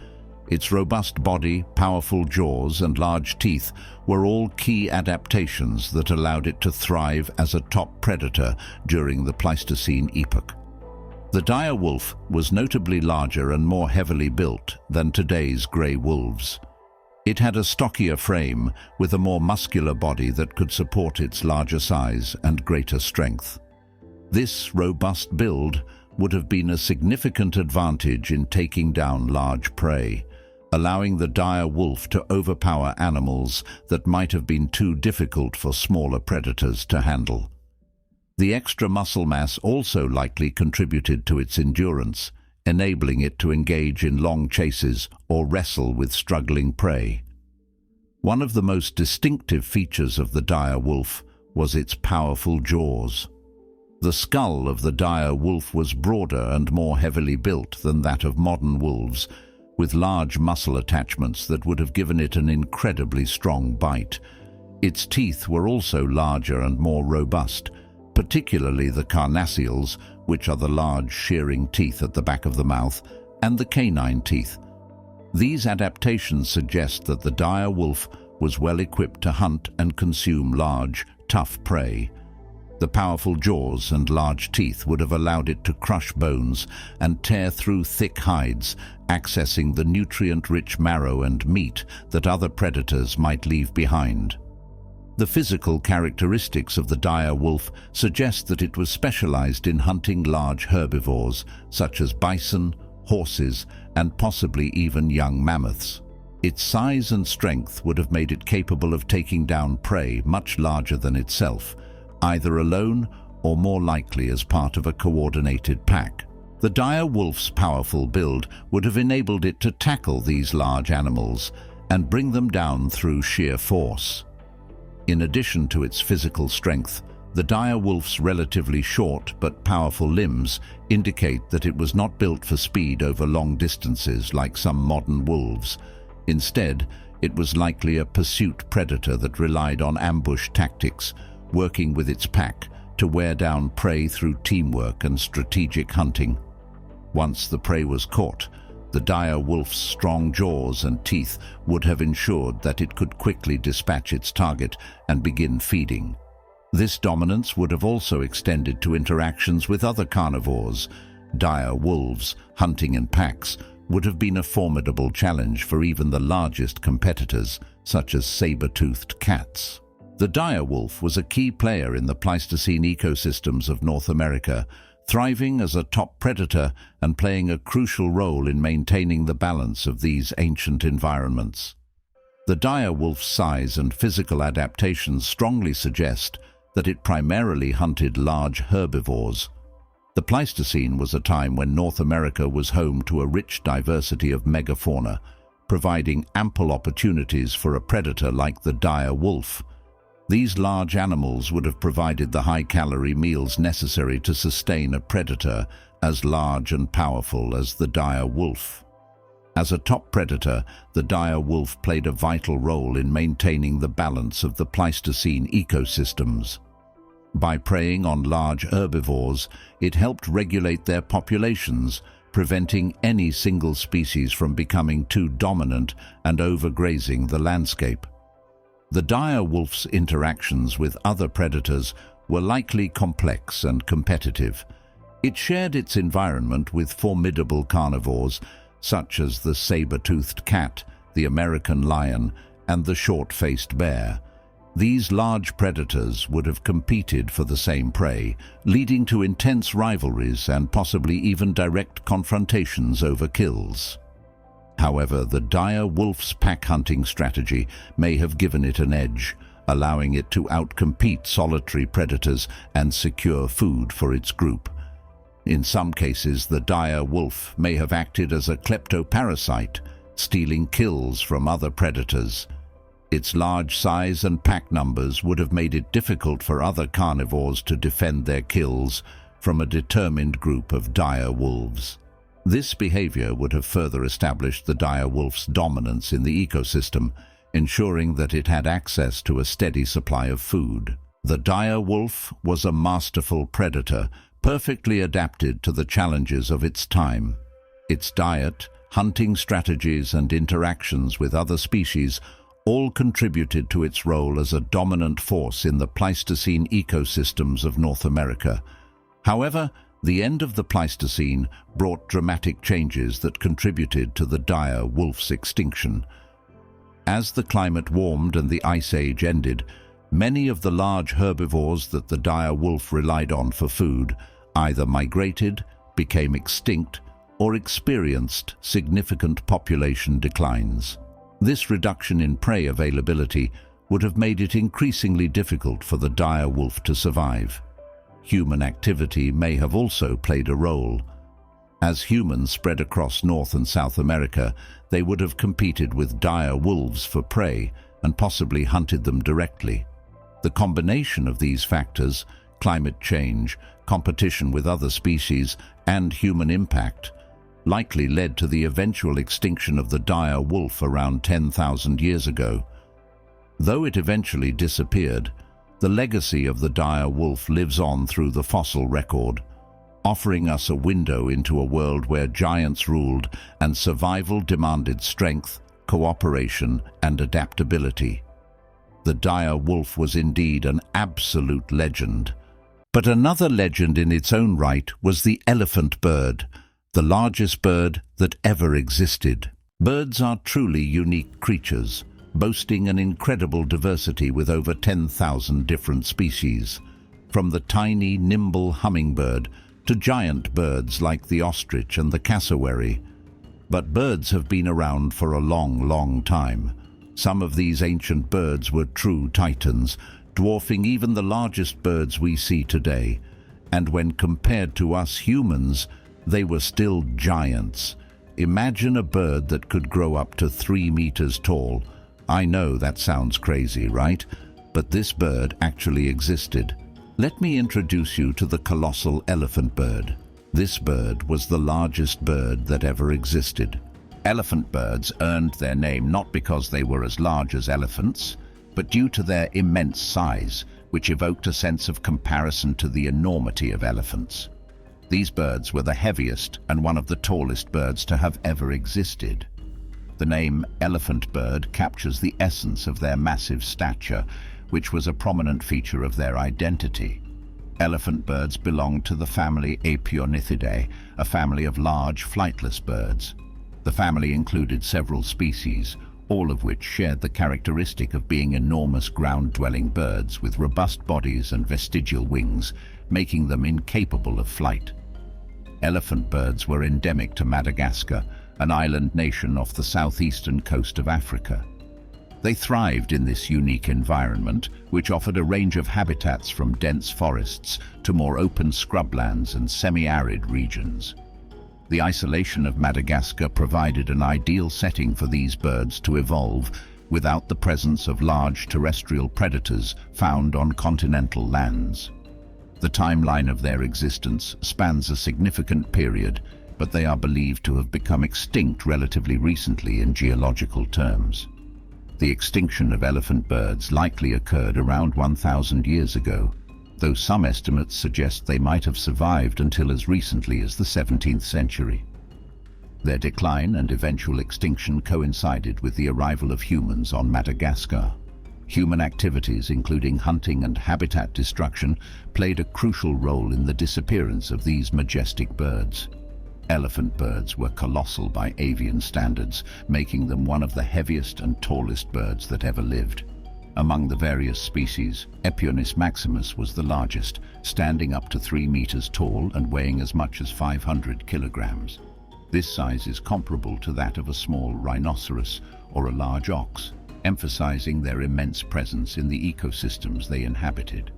Its robust body, powerful jaws, and large teeth were all key adaptations that allowed it to thrive as a top predator during the Pleistocene epoch. The dire wolf was notably larger and more heavily built than today's grey wolves. It had a stockier frame with a more muscular body that could support its larger size and greater strength. This robust build would have been a significant advantage in taking down large prey, allowing the dire wolf to overpower animals that might have been too difficult for smaller predators to handle. The extra muscle mass also likely contributed to its endurance, enabling it to engage in long chases or wrestle with struggling prey. One of the most distinctive features of the dire wolf was its powerful jaws. The skull of the dire wolf was broader and more heavily built than that of modern wolves, with large muscle attachments that would have given it an incredibly strong bite. Its teeth were also larger and more robust, particularly the carnassials, which are the large shearing teeth at the back of the mouth, and the canine teeth. These adaptations suggest that the dire wolf was well equipped to hunt and consume large, tough prey. The powerful jaws and large teeth would have allowed it to crush bones and tear through thick hides, accessing the nutrient-rich marrow and meat that other predators might leave behind. The physical characteristics of the dire wolf suggest that it was specialized in hunting large herbivores, such as bison, horses, and possibly even young mammoths. Its size and strength would have made it capable of taking down prey much larger than itself, either alone or more likely as part of a coordinated pack. The dire wolf's powerful build would have enabled it to tackle these large animals and bring them down through sheer force. In addition to its physical strength, the dire wolf's relatively short but powerful limbs indicate that it was not built for speed over long distances like some modern wolves. Instead, it was likely a pursuit predator that relied on ambush tactics, working with its pack to wear down prey through teamwork and strategic hunting. Once the prey was caught, the dire wolf's strong jaws and teeth would have ensured that it could quickly dispatch its target and begin feeding. This dominance would have also extended to interactions with other carnivores. Dire wolves, hunting in packs, would have been a formidable challenge for even the largest competitors, such as saber-toothed cats. The dire wolf was a key player in the Pleistocene ecosystems of North America, thriving as a top predator and playing a crucial role in maintaining the balance of these ancient environments. The dire wolf's size and physical adaptations strongly suggest that it primarily hunted large herbivores. The Pleistocene was a time when North America was home to a rich diversity of megafauna, providing ample opportunities for a predator like the dire wolf. These large animals would have provided the high-calorie meals necessary to sustain a predator as large and powerful as the dire wolf. As a top predator, the dire wolf played a vital role in maintaining the balance of the Pleistocene ecosystems. By preying on large herbivores, it helped regulate their populations, preventing any single species from becoming too dominant and overgrazing the landscape. The dire wolf's interactions with other predators were likely complex and competitive. It shared its environment with formidable carnivores such as the saber-toothed cat, the American lion, and the short-faced bear. These large predators would have competed for the same prey, leading to intense rivalries and possibly even direct confrontations over kills. However, the dire wolf's pack-hunting strategy may have given it an edge, allowing it to outcompete solitary predators and secure food for its group. In some cases, the dire wolf may have acted as a kleptoparasite, stealing kills from other predators. Its large size and pack numbers would have made it difficult for other carnivores to defend their kills from a determined group of dire wolves. This behavior would have further established the dire wolf's dominance in the ecosystem, ensuring that it had access to a steady supply of food. The dire wolf was a masterful predator, perfectly adapted to the challenges of its time. Its diet, hunting strategies, and interactions with other species all contributed to its role as a dominant force in the Pleistocene ecosystems of North America. However, the end of the Pleistocene brought dramatic changes that contributed to the dire wolf's extinction. As the climate warmed and the Ice Age ended, many of the large herbivores that the dire wolf relied on for food either migrated, became extinct, or experienced significant population declines. This reduction in prey availability would have made it increasingly difficult for the dire wolf to survive. Human activity may have also played a role. As humans spread across North and South America, they would have competed with dire wolves for prey and possibly hunted them directly. The combination of these factors, climate change, competition with other species, and human impact, likely led to the eventual extinction of the dire wolf around 10,000 years ago. Though it eventually disappeared, the legacy of the dire wolf lives on through the fossil record, offering us a window into a world where giants ruled and survival demanded strength, cooperation, and adaptability. The dire wolf was indeed an absolute legend. But another legend in its own right was the elephant bird, the largest bird that ever existed. Birds are truly unique creatures, boasting an incredible diversity with over 10,000 different species, from the tiny, nimble hummingbird to giant birds like the ostrich and the cassowary. But birds have been around for a long, long time. Some of these ancient birds were true titans, dwarfing even the largest birds we see today. And when compared to us humans, they were still giants. Imagine a bird that could grow up to 3 meters tall. I know that sounds crazy, right? But this bird actually existed. Let me introduce you to the colossal elephant bird. This bird was the largest bird that ever existed. Elephant birds earned their name not because they were as large as elephants, but due to their immense size, which evoked a sense of comparison to the enormity of elephants. These birds were the heaviest and one of the tallest birds to have ever existed. The name elephant bird captures the essence of their massive stature, which was a prominent feature of their identity. Elephant birds belonged to the family Aepyornithidae, a family of large, flightless birds. The family included several species, all of which shared the characteristic of being enormous ground-dwelling birds with robust bodies and vestigial wings, making them incapable of flight. Elephant birds were endemic to Madagascar, an island nation off the southeastern coast of Africa. They thrived in this unique environment, which offered a range of habitats from dense forests to more open scrublands and semi-arid regions. The isolation of Madagascar provided an ideal setting for these birds to evolve without the presence of large terrestrial predators found on continental lands. The timeline of their existence spans a significant period, but they are believed to have become extinct relatively recently in geological terms. The extinction of elephant birds likely occurred around 1,000 years ago, though some estimates suggest they might have survived until as recently as the 17th century. Their decline and eventual extinction coincided with the arrival of humans on Madagascar. Human activities, including hunting and habitat destruction, played a crucial role in the disappearance of these majestic birds. Elephant birds were colossal by avian standards, making them one of the heaviest and tallest birds that ever lived. Among the various species, Aepyornis maximus was the largest, standing up to 3 meters tall and weighing as much as 500 kilograms. This size is comparable to that of a small rhinoceros or a large ox, emphasizing their immense presence in the ecosystems they inhabited.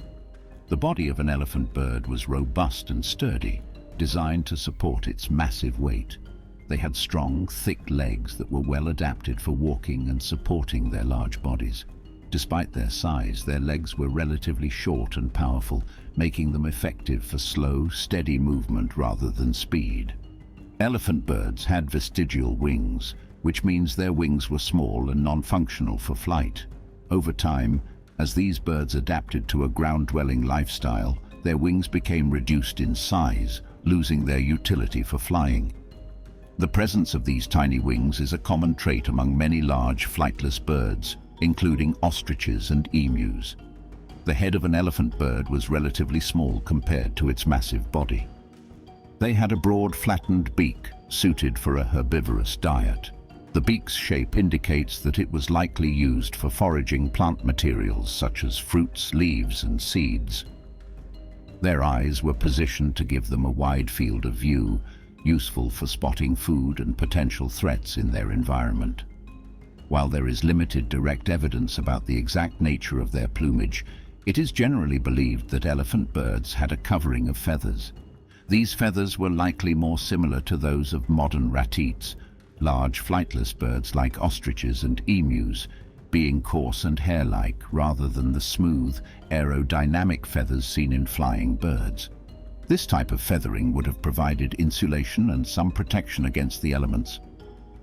The body of an elephant bird was robust and sturdy, designed to support its massive weight. They had strong, thick legs that were well adapted for walking and supporting their large bodies. Despite their size, their legs were relatively short and powerful, making them effective for slow, steady movement rather than speed. Elephant birds had vestigial wings, which means their wings were small and non-functional for flight. Over time, as these birds adapted to a ground-dwelling lifestyle, their wings became reduced in size, losing their utility for flying. The presence of these tiny wings is a common trait among many large, flightless birds, including ostriches and emus. The head of an elephant bird was relatively small compared to its massive body. They had a broad, flattened beak, suited for a herbivorous diet. The beak's shape indicates that it was likely used for foraging plant materials such as fruits, leaves, and seeds. Their eyes were positioned to give them a wide field of view, useful for spotting food and potential threats in their environment. While there is limited direct evidence about the exact nature of their plumage, it is generally believed that elephant birds had a covering of feathers. These feathers were likely more similar to those of modern ratites, large flightless birds like ostriches and emus, being coarse and hair-like rather than the smooth, aerodynamic feathers seen in flying birds. This type of feathering would have provided insulation and some protection against the elements.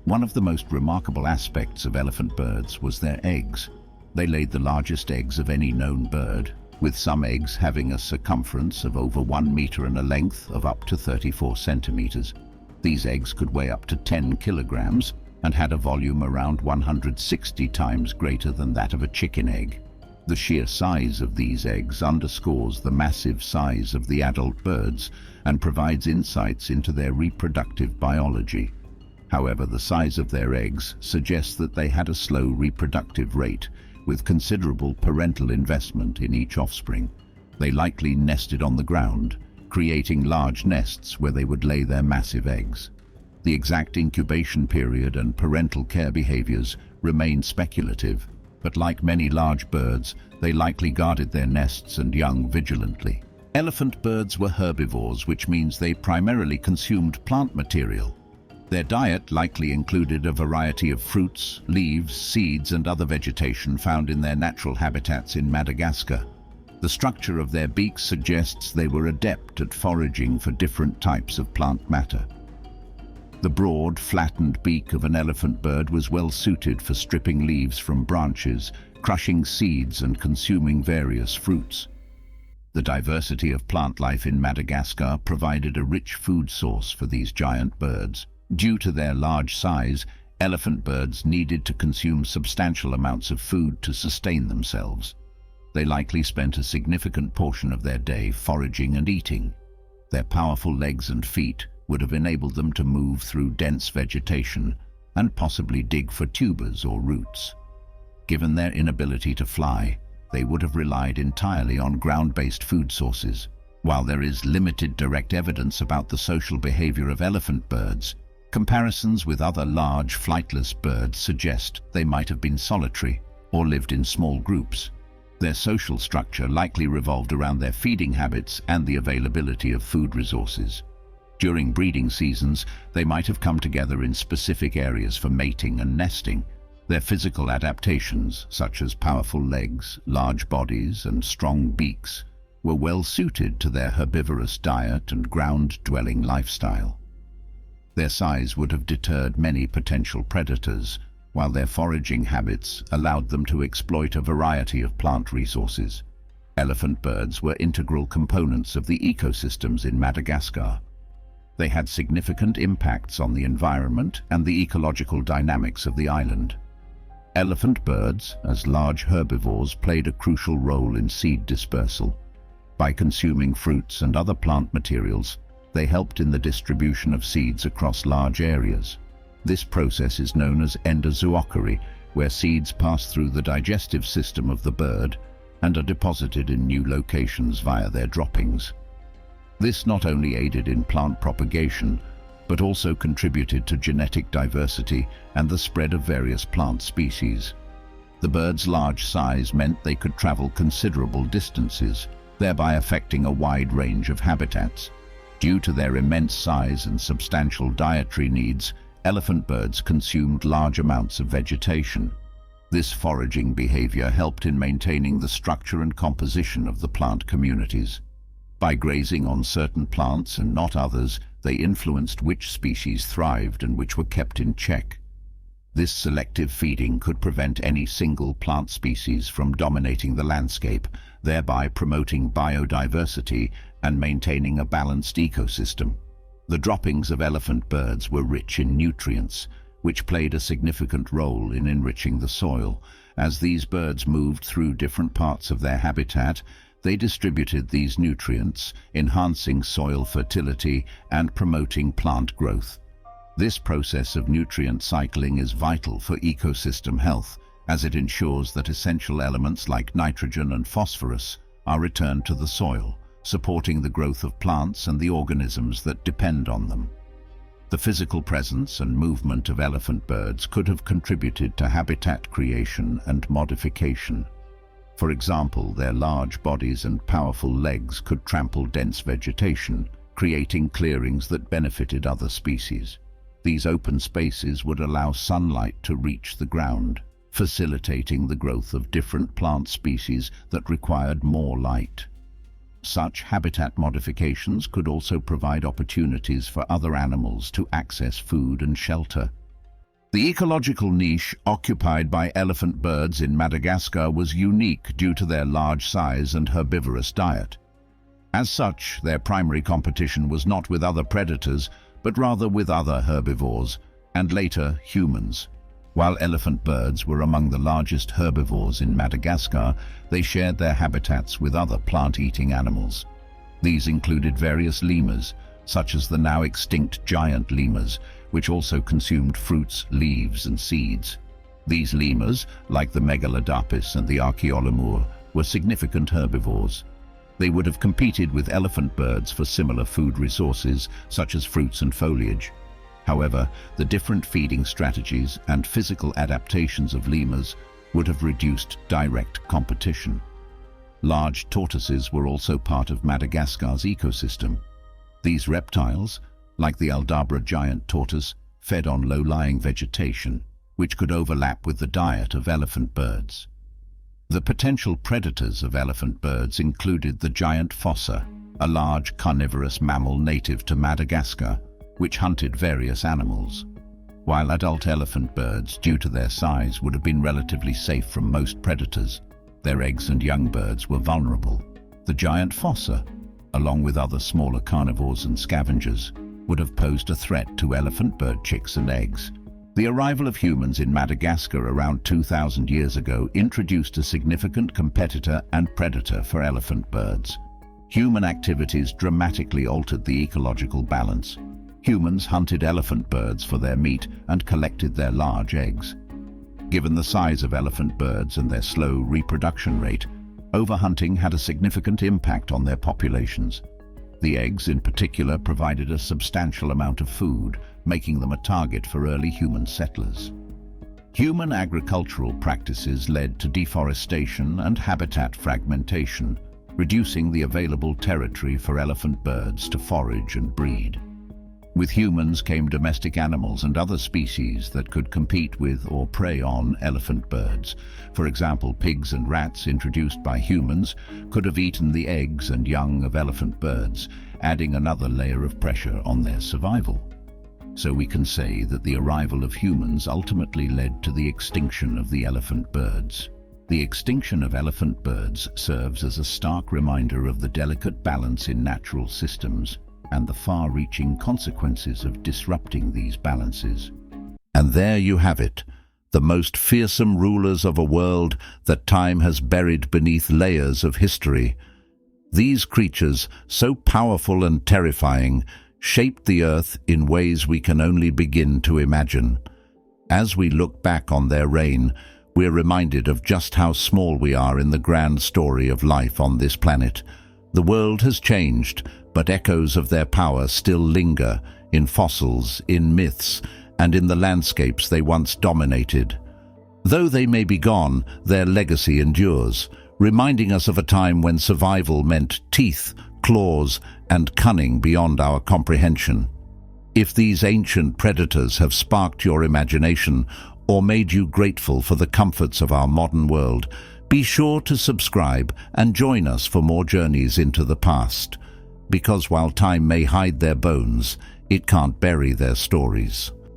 One of the most remarkable aspects of elephant birds was their eggs. They laid the largest eggs of any known bird, with some eggs having a circumference of over 1 meter and a length of up to 34 centimeters. These eggs could weigh up to 10 kilograms and had a volume around 160 times greater than that of a chicken egg. The sheer size of these eggs underscores the massive size of the adult birds and provides insights into their reproductive biology. However, the size of their eggs suggests that they had a slow reproductive rate, with considerable parental investment in each offspring. They likely nested on the ground, creating large nests where they would lay their massive eggs. The exact incubation period and parental care behaviors remain speculative, but like many large birds, they likely guarded their nests and young vigilantly. Elephant birds were herbivores, which means they primarily consumed plant material. Their diet likely included a variety of fruits, leaves, seeds, and other vegetation found in their natural habitats in Madagascar. The structure of their beaks suggests they were adept at foraging for different types of plant matter. The broad, flattened beak of an elephant bird was well suited for stripping leaves from branches, crushing seeds, and consuming various fruits. The diversity of plant life in Madagascar provided a rich food source for these giant birds. Due to their large size, elephant birds needed to consume substantial amounts of food to sustain themselves. They likely spent a significant portion of their day foraging and eating. Their powerful legs and feet would have enabled them to move through dense vegetation and possibly dig for tubers or roots. Given their inability to fly, they would have relied entirely on ground-based food sources. While there is limited direct evidence about the social behavior of elephant birds, comparisons with other large, flightless birds suggest they might have been solitary or lived in small groups. Their social structure likely revolved around their feeding habits and the availability of food resources. During breeding seasons, they might have come together in specific areas for mating and nesting. Their physical adaptations, such as powerful legs, large bodies, and strong beaks, were well suited to their herbivorous diet and ground-dwelling lifestyle. Their size would have deterred many potential predators, while their foraging habits allowed them to exploit a variety of plant resources. Elephant birds were integral components of the ecosystems in Madagascar. They had significant impacts on the environment and the ecological dynamics of the island. Elephant birds, as large herbivores, played a crucial role in seed dispersal. By consuming fruits and other plant materials, they helped in the distribution of seeds across large areas. This process is known as endozoochory, where seeds pass through the digestive system of the bird and are deposited in new locations via their droppings. This not only aided in plant propagation, but also contributed to genetic diversity and the spread of various plant species. The bird's large size meant they could travel considerable distances, thereby affecting a wide range of habitats. Due to their immense size and substantial dietary needs, elephant birds consumed large amounts of vegetation. This foraging behavior helped in maintaining the structure and composition of the plant communities. By grazing on certain plants and not others, they influenced which species thrived and which were kept in check. This selective feeding could prevent any single plant species from dominating the landscape, thereby promoting biodiversity and maintaining a balanced ecosystem. The droppings of elephant birds were rich in nutrients, which played a significant role in enriching the soil. As these birds moved through different parts of their habitat, they distributed these nutrients, enhancing soil fertility and promoting plant growth. This process of nutrient cycling is vital for ecosystem health, as it ensures that essential elements like nitrogen and phosphorus are returned to the soil, supporting the growth of plants and the organisms that depend on them. The physical presence and movement of elephant birds could have contributed to habitat creation and modification. For example, their large bodies and powerful legs could trample dense vegetation, creating clearings that benefited other species. These open spaces would allow sunlight to reach the ground, facilitating the growth of different plant species that required more light. Such habitat modifications could also provide opportunities for other animals to access food and shelter. The ecological niche occupied by elephant birds in Madagascar was unique due to their large size and herbivorous diet. As such, their primary competition was not with other predators, but rather with other herbivores, and later humans. While elephant birds were among the largest herbivores in Madagascar, they shared their habitats with other plant-eating animals. These included various lemurs, such as the now extinct giant lemurs, which also consumed fruits, leaves, and seeds. These lemurs, like the megalodapus and the archaeolemur, were significant herbivores. They would have competed with elephant birds for similar food resources, such as fruits and foliage. However, the different feeding strategies and physical adaptations of lemurs would have reduced direct competition. Large tortoises were also part of Madagascar's ecosystem. These reptiles, like the Aldabra giant tortoise, fed on low-lying vegetation, which could overlap with the diet of elephant birds. The potential predators of elephant birds included the giant fossa, a large carnivorous mammal native to Madagascar, which hunted various animals. While adult elephant birds, due to their size, would have been relatively safe from most predators, their eggs and young birds were vulnerable. The giant fossa, along with other smaller carnivores and scavengers, would have posed a threat to elephant bird chicks and eggs. The arrival of humans in Madagascar around 2,000 years ago introduced a significant competitor and predator for elephant birds. Human activities dramatically altered the ecological balance. Humans hunted elephant birds for their meat and collected their large eggs. Given the size of elephant birds and their slow reproduction rate, overhunting had a significant impact on their populations. The eggs, in particular, provided a substantial amount of food, making them a target for early human settlers. Human agricultural practices led to deforestation and habitat fragmentation, reducing the available territory for elephant birds to forage and breed. With humans came domestic animals and other species that could compete with or prey on elephant birds. For example, pigs and rats introduced by humans could have eaten the eggs and young of elephant birds, adding another layer of pressure on their survival. So we can say that the arrival of humans ultimately led to the extinction of the elephant birds. The extinction of elephant birds serves as a stark reminder of the delicate balance in natural systems and the far-reaching consequences of disrupting these balances. And there you have it, the most fearsome rulers of a world that time has buried beneath layers of history. These creatures, so powerful and terrifying, shaped the earth in ways we can only begin to imagine. As we look back on their reign, we're reminded of just how small we are in the grand story of life on this planet. The world has changed, but echoes of their power still linger in fossils, in myths, and in the landscapes they once dominated. Though they may be gone, their legacy endures, reminding us of a time when survival meant teeth, claws, and cunning beyond our comprehension. If these ancient predators have sparked your imagination or made you grateful for the comforts of our modern world, be sure to subscribe and join us for more journeys into the past. Because while time may hide their bones, it can't bury their stories.